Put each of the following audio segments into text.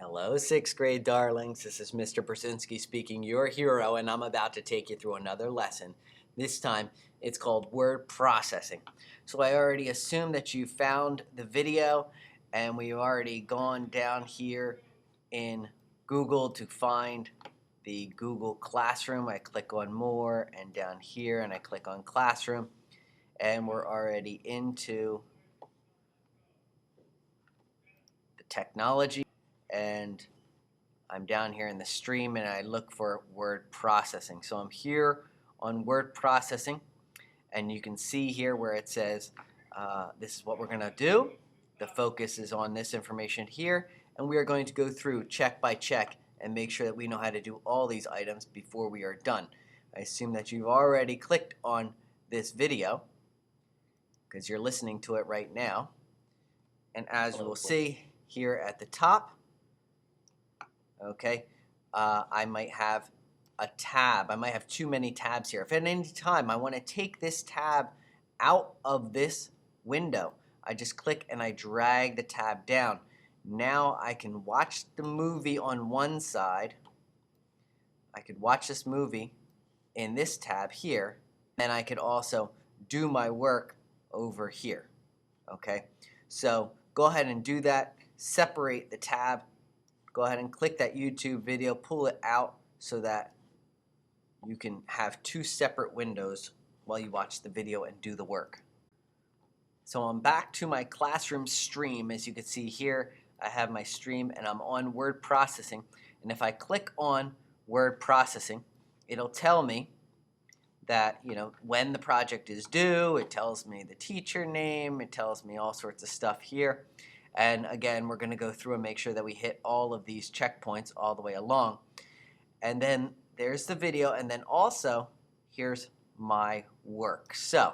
Hello, sixth grade darlings. This is Mr. Brzezinski speaking, your hero, and I'm about to take you through another lesson. This time, it's called word processing. So I already assume that you found the video, and we've already gone down here in Google to find the Google Classroom. I click on More, and down here, and I click on Classroom, and we're already into the technology. And I'm down here in the stream and I look for word processing. So I'm here on word processing, and you can see here where it says this is what we're going to do. The focus is on this information here, and we are going to go through check by check and make sure that we know how to do all these items before we are done. I assume that you've already clicked on this video because you're listening to it right now. And as you will see here at the top, okay, I might have a tab. I might have too many tabs here. If at any time I want to take this tab out of this window, I just click and I drag the tab down. Now I can watch the movie on one side. I could watch this movie in this tab here, and I could also do my work over here. Okay, so go ahead and do that. Separate the tab. Go ahead and click that YouTube video, pull it out so that you can have two separate windows while you watch the video and do the work. So I'm back to my classroom stream. As you can see here, I have my stream and I'm on word processing. And if I click on word processing, it'll tell me that, when the project is due. It tells me the teacher name. It tells me all sorts of stuff here. And again, we're going to go through and make sure that we hit all of these checkpoints all the way along. And then there's the video, and then also here's my work. So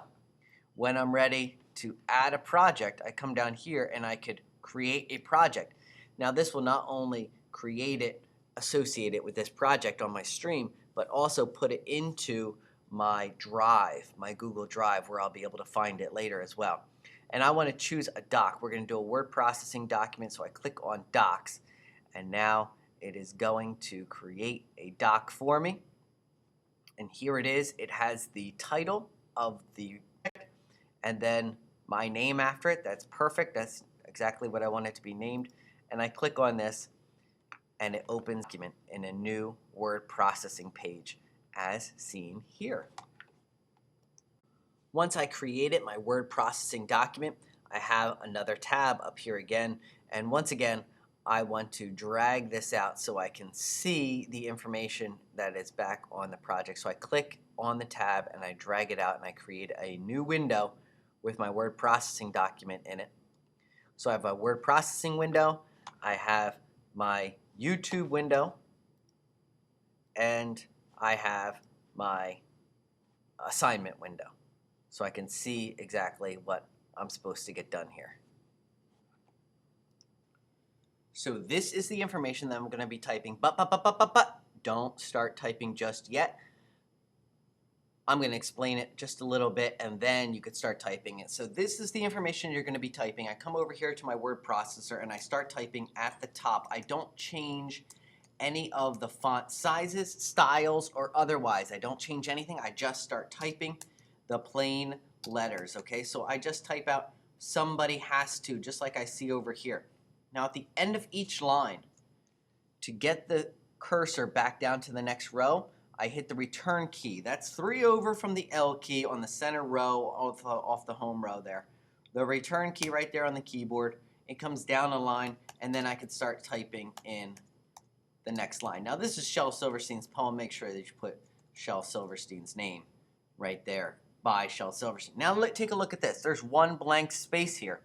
when I'm ready to add a project, I come down here and I could create a project. Now this will not only create it, associate it with this project on my stream, but also put it into my drive, my Google Drive, where I'll be able to find it later as well. And I want to choose a doc. We're going to do a word processing document, so I click on Docs, and now it is going to create a doc for me. And here it is. It has the title of the project and then my name after it. That's perfect. That's exactly what I want it to be named. And I click on this, and it opens the document in a new word processing page, as seen here. Once I created my word processing document, I have another tab up here again, and once again I want to drag this out so I can see the information that is back on the project. So I click on the tab and I drag it out and I create a new window with my word processing document in it. So I have a word processing window, I have my YouTube window, and I have my assignment window. So I can see exactly what I'm supposed to get done here. So this is the information that I'm going to be typing, but don't start typing just yet. I'm going to explain it just a little bit, and then you could start typing it. So this is the information you're going to be typing. I come over here to my word processor, and I start typing at the top. I don't change any of the font sizes, styles, or otherwise. I don't change anything. I just start typing the plain letters, okay? So I just type out somebody has to, just like I see over here. Now at the end of each line, to get the cursor back down to the next row, I hit the return key. That's 3 over from the L key on the center row off the home row there. The return key right there on the keyboard. It comes down a line, and then I could start typing in the next line. Now this is Shel Silverstein's poem. Make sure that you put Shel Silverstein's name right there, by Shel Silverstein. Now take a look at this. There's one blank space here.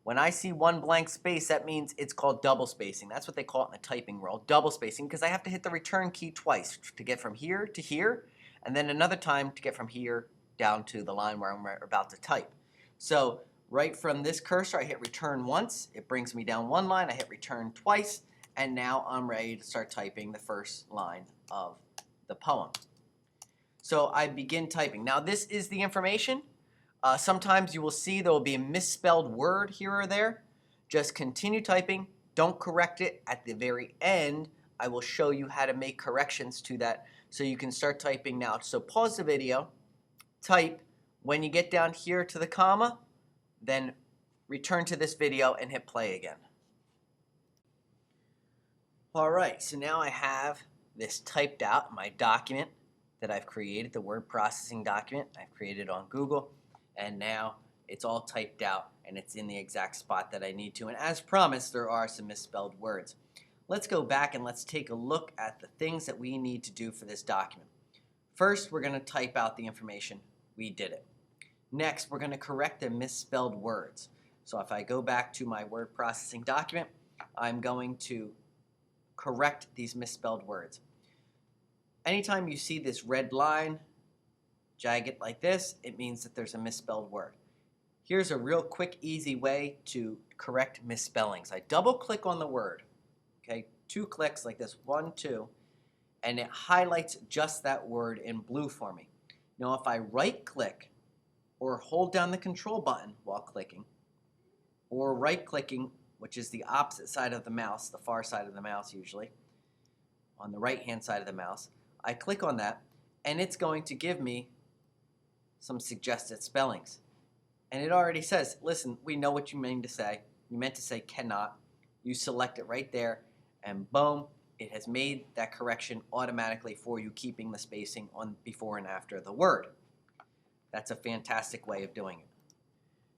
When I see one blank space, that means it's called double spacing. That's what they call it in the typing world, double spacing, because I have to hit the return key twice to get from here to here, and then another time to get from here down to the line where I'm about to type. So right from this cursor, I hit return once. It brings me down one line. I hit return twice, and now I'm ready to start typing the first line of the poem. So I begin typing. Now this is the information. Sometimes you will see there will be a misspelled word here or there. Just continue typing. don't correct it at the very end. I will show you how to make corrections to that so you can start typing now. So pause the video, type. When you get down here to the comma, then return to this video and hit play again. Alright, so now I have this typed out, my document that I've created, the word processing document. I've created on Google, and now it's all typed out and it's in the exact spot that I need to. And as promised, there are some misspelled words. Let's go back and let's take a look at the things that we need to do for this document. First, we're going to type out the information. We did it. Next, we're going to correct the misspelled words. So if I go back to my word processing document, I'm going to correct these misspelled words. Anytime you see this red line, jagged like this, it means that there's a misspelled word. Here's a real quick, easy way to correct misspellings. I double click on the word, okay, 2 clicks like this, 1, 2, and it highlights just that word in blue for me. Now if I right click or hold down the control button while clicking, or right clicking, which is the opposite side of the mouse, the far side of the mouse usually, on the right hand side of the mouse, I click on that and it's going to give me some suggested spellings. And it already says, listen, we know what you mean to say. You meant to say cannot. You select it right there and boom, it has made that correction automatically for you, keeping the spacing on before and after the word. That's a fantastic way of doing it.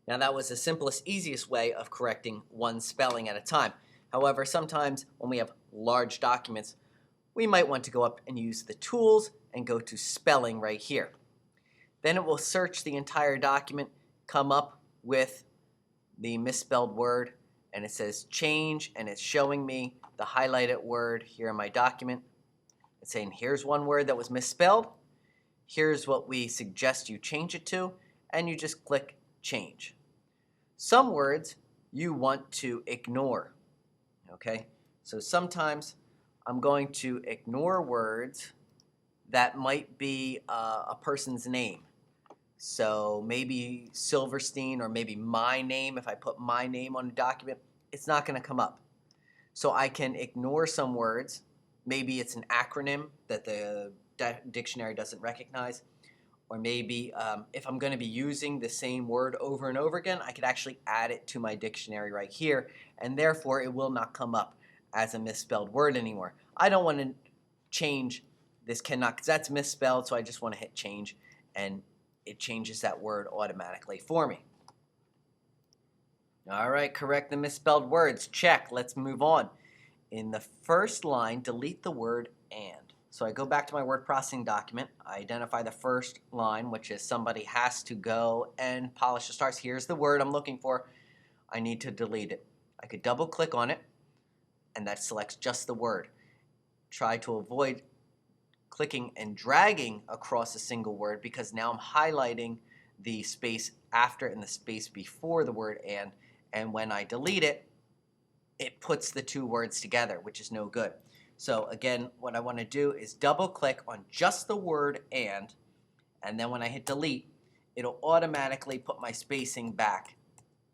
Now that was the simplest, easiest way of correcting one spelling at a time. However, sometimes when we have large documents, we might want to go up and use the tools and go to spelling right here. Then it will search the entire document, come up with the misspelled word, and it says change, and it's showing me the highlighted word here in my document. It's saying here's one word that was misspelled, here's what we suggest you change it to, and you just click change. Some words you want to ignore, okay? So sometimes I'm going to ignore words that might be a person's name. So maybe Silverstein, or maybe my name. If I put my name on a document, it's not going to come up. So I can ignore some words. Maybe it's an acronym that the dictionary doesn't recognize. Or maybe if I'm going to be using the same word over and over again, I could actually add it to my dictionary right here, and therefore it will not come up as a misspelled word anymore. I don't want to change this cannot, because that's misspelled, so I just want to hit change, and it changes that word automatically for me. All right, correct the misspelled words. Check. Let's move on. In the first line, delete the word and. So I go back to my word processing document. I identify the first line, which is somebody has to go and polish the stars. Here's the word I'm looking for. I need to delete it. I could double click on it, and that selects just the word. Try to avoid clicking and dragging across a single word, because now I'm highlighting the space after and the space before the word and when I delete it, it puts the two words together, which is no good. So again, what I want to do is double click on just the word and then when I hit delete, it'll automatically put my spacing back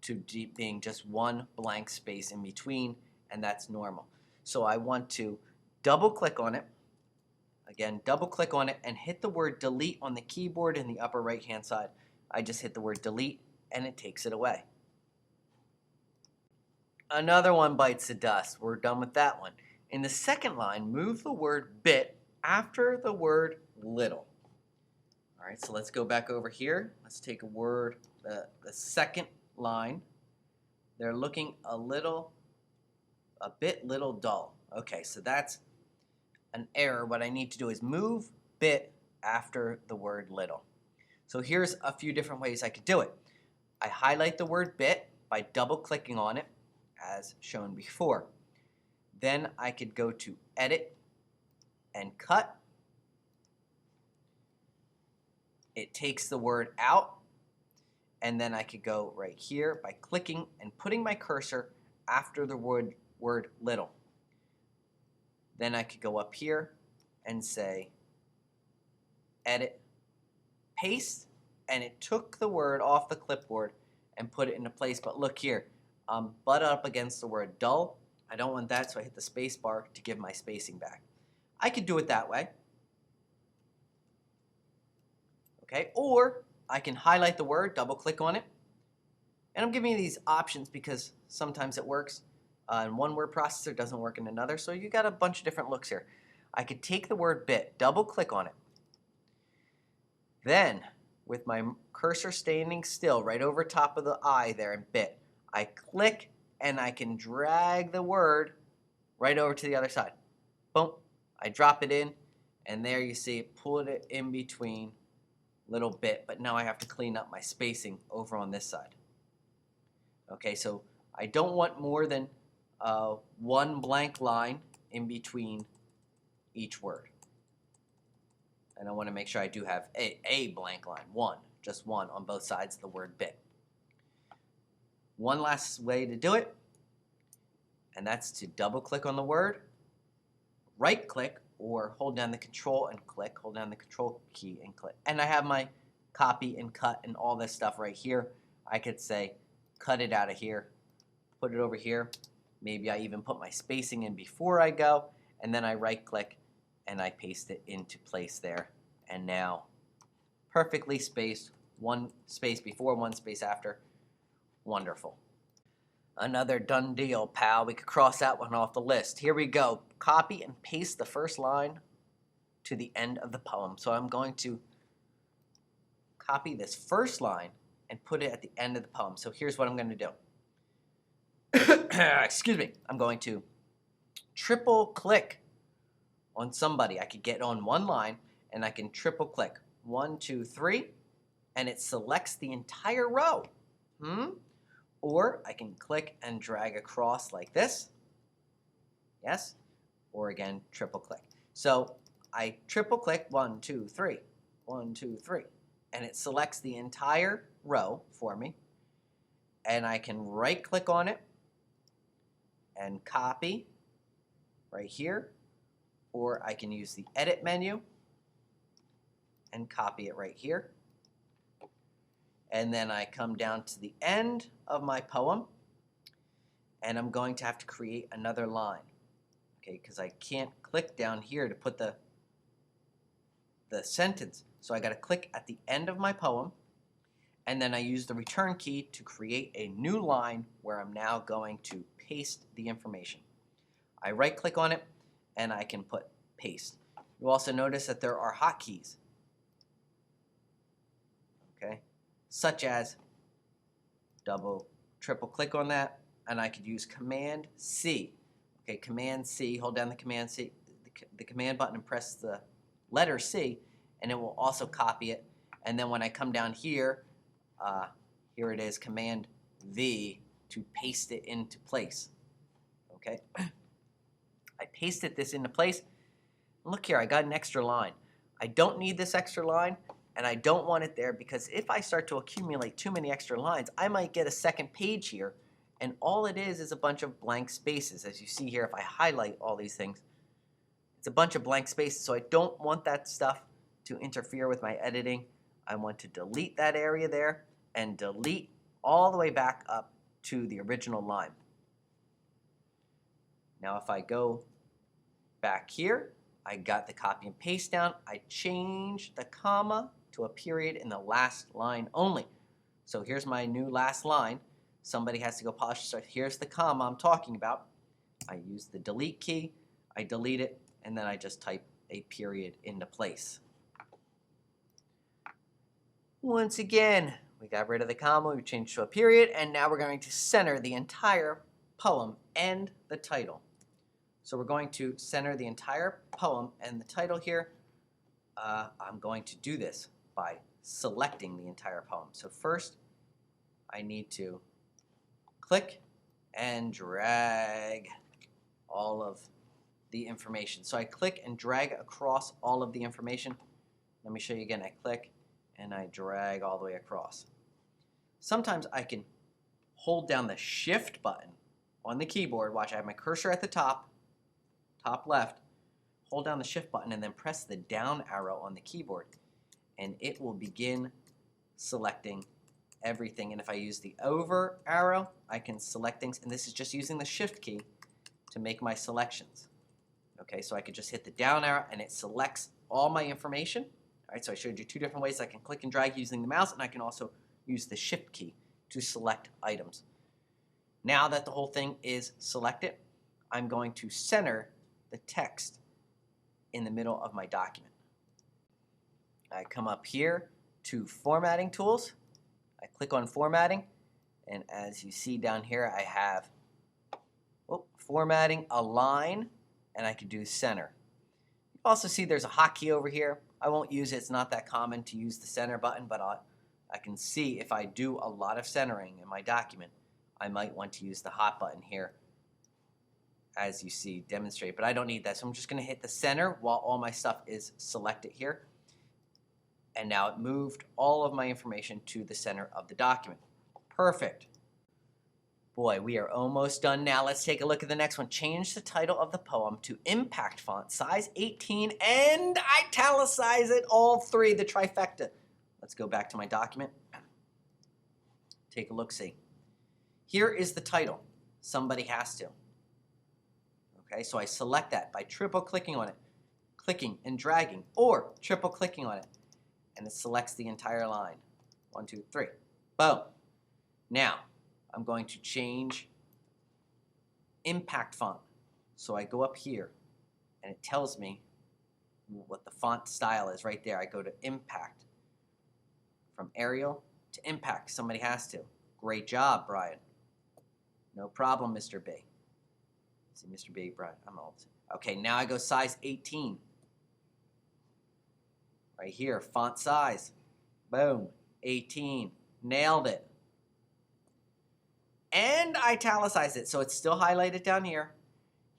to being just one blank space in between, and that's normal. So I want to double click on it. Again, double click on it and hit the word delete on the keyboard in the upper right hand side. I just hit the word delete and it takes it away. Another one bites the dust. We're done with that one. In the second line, move the word bit after the word little. All right, so let's go back over here. Let's take a word, the second line. They're looking a bit little dull. Okay, so that's an error. What I need to do is move bit after the word little. So here's a few different ways I could do it. I highlight the word bit by double clicking on it, as shown before. Then I could go to edit and cut. It takes the word out, and then I could go right here by clicking and putting my cursor after the word little. Then I could go up here and say edit, paste, and it took the word off the clipboard and put it into place. But look here, butt up against the word dull. I don't want that, so I hit the space bar to give my spacing back. I could do it that way. Okay, or I can highlight the word, double click on it. And I'm giving you these options because sometimes it works in one word processor, doesn't work in another. So you got a bunch of different looks here. I could take the word bit, double click on it. Then, with my cursor standing still right over top of the I there in bit, I click and I can drag the word right over to the other side. Boom. I drop it in, and there you see it, pulled it in between little bit, but now I have to clean up my spacing over on this side. Okay, so I don't want more than one blank line in between each word. And I want to make sure I do have a blank line, just one on both sides of the word bit. One last way to do it, and that's to double click on the word, right click, or hold down the control and click, hold down the control key and click. And I have my copy and cut and all this stuff right here. I could say cut it out of here, put it over here. Maybe I even put my spacing in before I go, and then I right click and I paste it into place there. And now perfectly spaced, one space before, one space after. Wonderful. Another done deal, pal. We could cross that one off the list. Here we go. Copy and paste the first line to the end of the poem. So I'm going to copy this first line and put it at the end of the poem. So here's what I'm going to do. Excuse me. I'm going to triple click on somebody. I could get on one line and I can triple click. 1, 2, 3, and it selects the entire row. Or I can click and drag across like this. Yes. Or again, triple click. So I triple click 1, 2, 3, 1, 2, 3, and it selects the entire row for me. And I can right click on it and copy right here, or I can use the edit menu and copy it right here. And then I come down to the end of my poem, and I'm going to have to create another line, okay, because I can't click down here to put the sentence. So I got to click at the end of my poem, and then I use the return key to create a new line where I'm now going to paste the information. I right click on it, and I can put paste. You also notice that there are hotkeys, okay, such as triple click on that, and I could use Command C. Okay, Command C, hold down the Command C, the command button, and press the letter C, and it will also copy it. And then when I come down here, here it is, Command V, to paste it into place. Okay, I pasted this into place. Look here, I got an extra line. I don't need this extra line, and I don't want it there because if I start to accumulate too many extra lines, I might get a second page here, and all it is a bunch of blank spaces. As you see here, if I highlight all these things, it's a bunch of blank spaces, so I don't want that stuff to interfere with my editing. I want to delete that area there and delete all the way back up to the original line. Now if I go back here, I got the copy and paste down. I change the comma to a period in the last line only. So here's my new last line. Somebody has to go polish. So here's the comma I'm talking about. I use the delete key. I delete it, and then I just type a period into place. Once again, we got rid of the comma, we changed to a period, and now we're going to center the entire poem and the title. So we're going to center the entire poem and the title here. I'm going to do this by selecting the entire poem. So first, I need to click and drag all of the information. So I click and drag across all of the information. Let me show you again. I click and I drag all the way across. Sometimes I can hold down the Shift button on the keyboard. Watch, I have my cursor at the top left. Hold down the Shift button and then press the down arrow on the keyboard, and it will begin selecting everything. And if I use the over arrow, I can select things, and this is just using the Shift key, to make my selections. Okay, so I could just hit the down arrow and it selects all my information. All right, so I showed you two different ways I can click and drag using the mouse, and I can also use the Shift key to select items. Now that the whole thing is selected, I'm going to center the text in the middle of my document. I come up here to Formatting Tools. I click on Formatting, and as you see down here, I have Formatting, Align, and I can do Center. You also see there's a hotkey over here. I won't use it. It's not that common to use the Center button, but I can see if I do a lot of centering in my document, I might want to use the hot button here, as you see demonstrated, but I don't need that. So I'm just going to hit the center while all my stuff is selected here. And now it moved all of my information to the center of the document. Perfect. Boy, we are almost done now. Let's take a look at the next one. Change the title of the poem to impact font, size 18, and italicize it, all three, the trifecta. Let's go back to my document. Take a look-see. Here is the title. Somebody has to. Okay, so I select that by triple-clicking on it, clicking and dragging, or triple-clicking on it, and it selects the entire line. 1, 2, 3. Boom. Now, I'm going to change impact font. So I go up here, and it tells me what the font style is right there. I go to impact. From Arial to impact. Somebody has to. Great job, Brian. No problem, Mr. B. See, Mr. B, Brian. I'm old. Okay, now I go size 18. Right here, font size. Boom. 18. Nailed it. And italicize it. So it's still highlighted down here.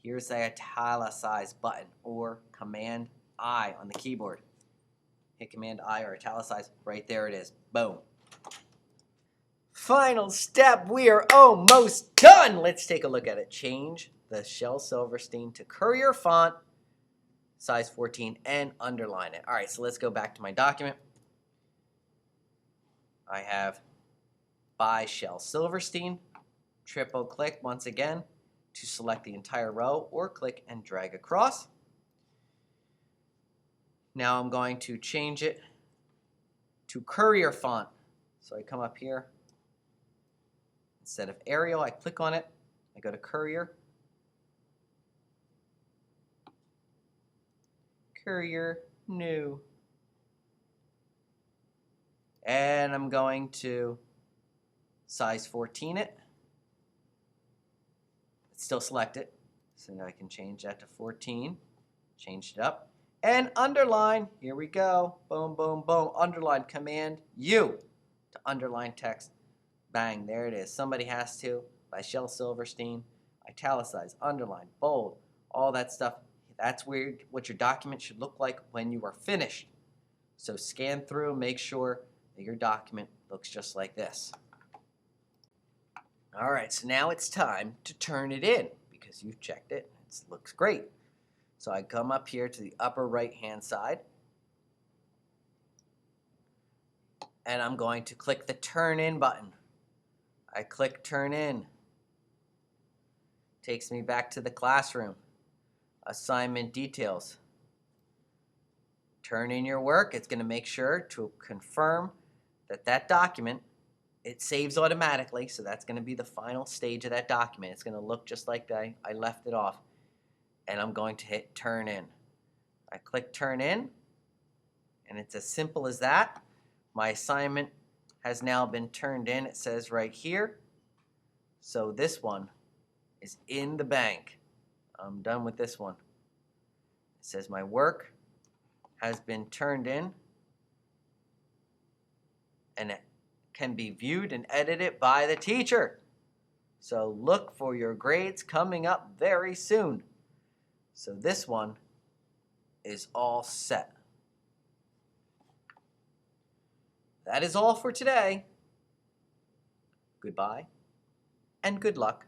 Here's the italicize button, or Command I on the keyboard. Hit Command I or italicize. Right there it is. Boom. Final step. We are almost done. Let's take a look at it. Change the Shel Silverstein to Courier font, size 14, and underline it. All right, so let's go back to my document. I have by Shel Silverstein. Triple click once again to select the entire row, or click and drag across. Now I'm going to change it to Courier font. So I come up here. Instead of Arial, I click on it. I go to Courier. Courier, new. And I'm going to size 14 it. It's still selected, so now I can change that to 14. Change it up. And underline, here we go. Boom, boom, boom. Underline, Command U to underline text. Bang, there it is. Somebody has to, by Shel Silverstein. Italicize, underline, bold, all that stuff. That's what your document should look like when you are finished. So scan through, make sure that your document looks just like this. All right, so now it's time to turn it in because you've checked it. It looks great. So I come up here to the upper right-hand side, and I'm going to click the Turn In button. I click Turn In. Takes me back to the classroom. Assignment details. Turn in your work. It's going to make sure to confirm that that document, it saves automatically, so that's going to be the final stage of that document. It's going to look just like I left it off. And I'm going to hit Turn In. I click Turn In, and it's as simple as that. My assignment has now been turned in. It says right here. So this one is in the bank. I'm done with this one. It says my work has been turned in, and it can be viewed and edited by the teacher. So look for your grades coming up very soon. So this one is all set. That is all for today. Goodbye and good luck.